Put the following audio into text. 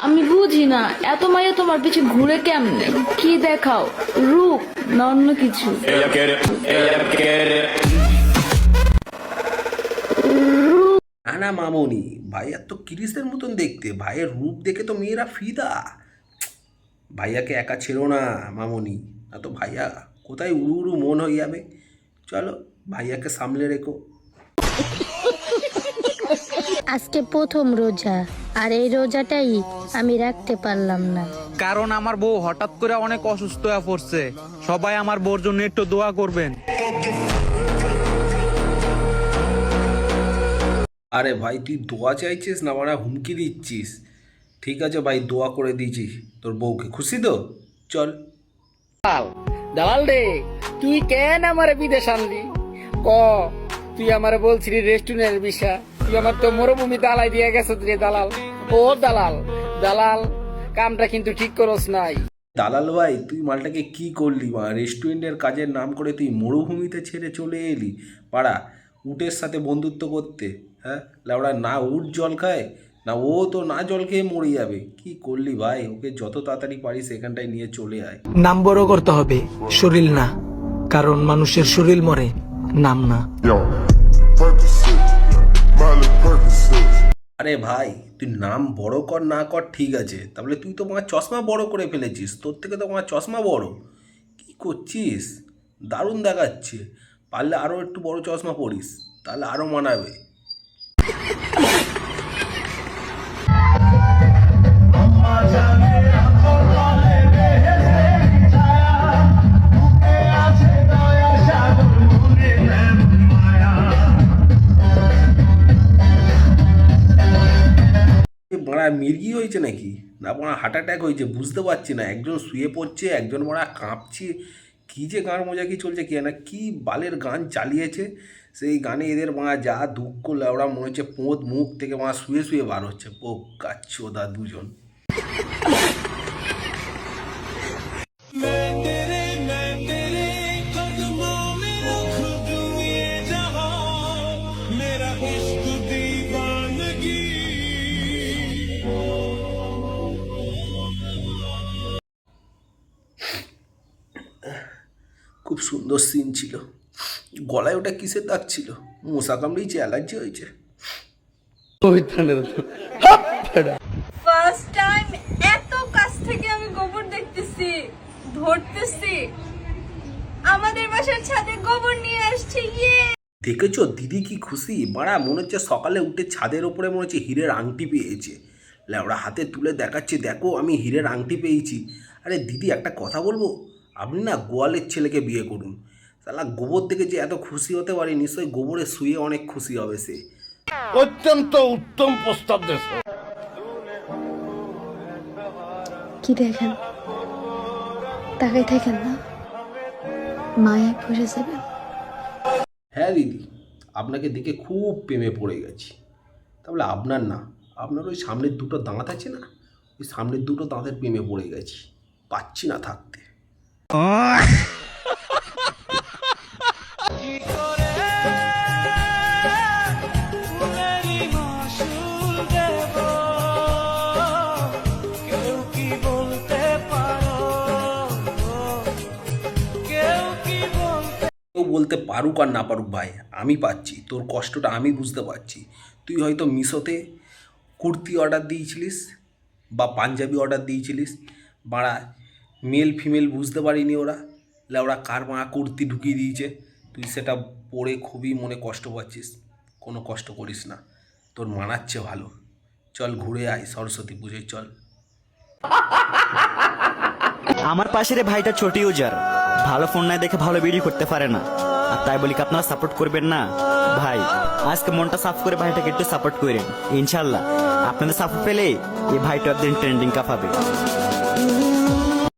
আমি বুঝি না এত মাইয়া তোমার পিছে ঘুরে কেমনে? কি দেখাও, রূপ না অন্য কিছু? না না মামনি, ভাইয়া তো কিরিসের মতন দেখতে, ভাইয়ের রূপ দেখে তো মেয়েরা ফিদা। ভাইয়াকে একা ছেড়ো না মামনি, না তো ভাইয়া কোথায় উড়ু উড়ু মন হয়ে যাবে। চলো ভাইয়াকে সামলে রেখো। আজকে প্রথম রোজা, আর এই রোজাটাই আমি রাখতে পারলাম না। কারণ আমার বউ হঠাৎ করে অনেক অসুস্থ হয়ে পড়ছে। সবাই আমার বউর জন্য একটু দোয়া করবেন। আরে ভাই তুই দোয়া চাইছিস না মানে হুমকি দিচ্ছিস? ঠিক আছে ভাই, দোয়া করে দিয়েছি তোর বউকে, খুশি তো? চল। দালাল রে, তুই কেন আমারে বিদেশ আনলি? ক, তুই আমারে বলছিলি রেস্টুরেন্টের বিষয়, তুই আমার তো মরুভূমি দালাই দিয়ে গেছ রে দালাল। ও দালাল, দালাল কামটা কিন্তু ঠিক করস নাই। দালাল ভাই তুই মালটাকে কি করলি? মা রেস্টুরেন্টের কাজের নাম করে তুই মরুভূমিতে ছেড়ে চলে এলি পাড়া উটের সাথে বন্ধুত্ব করতে। হ্যাঁ লাউড়া, না উট জল খায় না ও তো না জল খেয়ে মরে যাবে। কি করলি ভাই? ওকে যত তাড়াতাড়ি পারিস এখানটায় নিয়ে চলে আয়। নাম বড় করতে হবে, শরীর না। কারণ মানুষের শরীর মরে, নাম না। আরে ভাই তুই নাম বড় কর না কর ঠিক আছে, তাহলে তুই তো আমার চশমা বড় করে ফেলেছিস, তোর থেকে তো আমার চশমা বড়। কি করছিস? দারুণ দেখাচ্ছে। পারলে আরও একটু বড় চশমা পরিস, তাহলে আরও মানাবে। মারা মির্গি হয়েছে নাকি না মারা হার্ট অ্যাটাক হয়েছে বুঝতে পারছি না। একজন শুয়ে পড়ছে, একজন মারা কাঁপছে। কী যে গান মজা কি চলছে কে না, কি বালের গান চালিয়েছে। সেই গানে এদের মারা যা দুঃখ ওরা মনে হচ্ছে পোঁত মুখ থেকে মারা শুয়ে শুয়ে বার হচ্ছে। বোকা চোদা দুজন। খুব সুন্দর সিন ছিল। গলায় ওটা কিসের দাগ ছিল? মশা কামড়িয়েছে, অ্যালার্জি হয়েছে? ফার্স্ট টাইম এত কাছ থেকে আমি গোবর দেখতেছি, ধরতেছি। আমাদের বাসার ছাদে গোবর নিয়ে আসছে। ইয়ে দেখেছো দিদি কি খুশি? মারা মনে হচ্ছে সকালে উঠে ছাদের ওপরে মনে হচ্ছে হীরের আংটি পেয়েছে। ওরা হাতে তুলে দেখাচ্ছে, দেখো আমি হীরের আংটি পেয়েছি। আরে দিদি একটা কথা বলবো, আপনি না গোয়ালের ছেলেকে বিয়ে করুন। সালা গোবর দেখে যে এত খুশি হতে পারি, নিশ্চয়ই গোবরে শুয়ে অনেক খুশি হবে সে। অত্যন্ত উত্তম প্রস্তাব দেশ। কি দেখেন? তাকাই থাকেন না, মায়ে পড়ে যাবেন। হ্যাঁ দিদি, আপনাকে দেখে খুব প্রেমে পড়ে গেছি। তাহলে আপনার না, আপনার ওই সামনের দুটো দাঁত আছে না, ওই সামনের দুটো দাঁতের প্রেমে পড়ে গেছি, পাচ্ছি না থাকতে। কেউ বলতে পারুক আর না পারুক ভাই, আমি পাচ্ছি তোর কষ্টটা, আমি বুঝতে পারছি। তুই হয়তো মিশোতে কুর্তি অর্ডার দিয়েছিলিস বা পাঞ্জাবি অর্ডার দিয়েছিলিস, বাড়া মেল ফিমেল বুঝতে পারিনি ওরা, ওরা কার মারা কুর্তি ঢুকিয়ে দিয়েছে, তুই সেটা পরে খুবই মনে কষ্ট পাচ্ছিস। কোনো কষ্ট করিস না, তোর মানাচ্ছে ভালো। চল ঘুরে আয় সরস্বতী পুজোয়, চল। আমার পাশের এই ভাইটা ছোট ইউজার, ভালো ফোন নাই দেখে ভালো ভিডিও করতে পারে না। আর তাই বলি কি আপনারা সাপোর্ট করবেন না? ভাই আজকে মনটা সাফ করে ভাইটাকে একটু সাপোর্ট করেন। ইনশাল্লাহ আপনাদের সাপোর্ট পেলে এই ভাইটা একদিন ট্রেন্ডিং কাঁপাবে।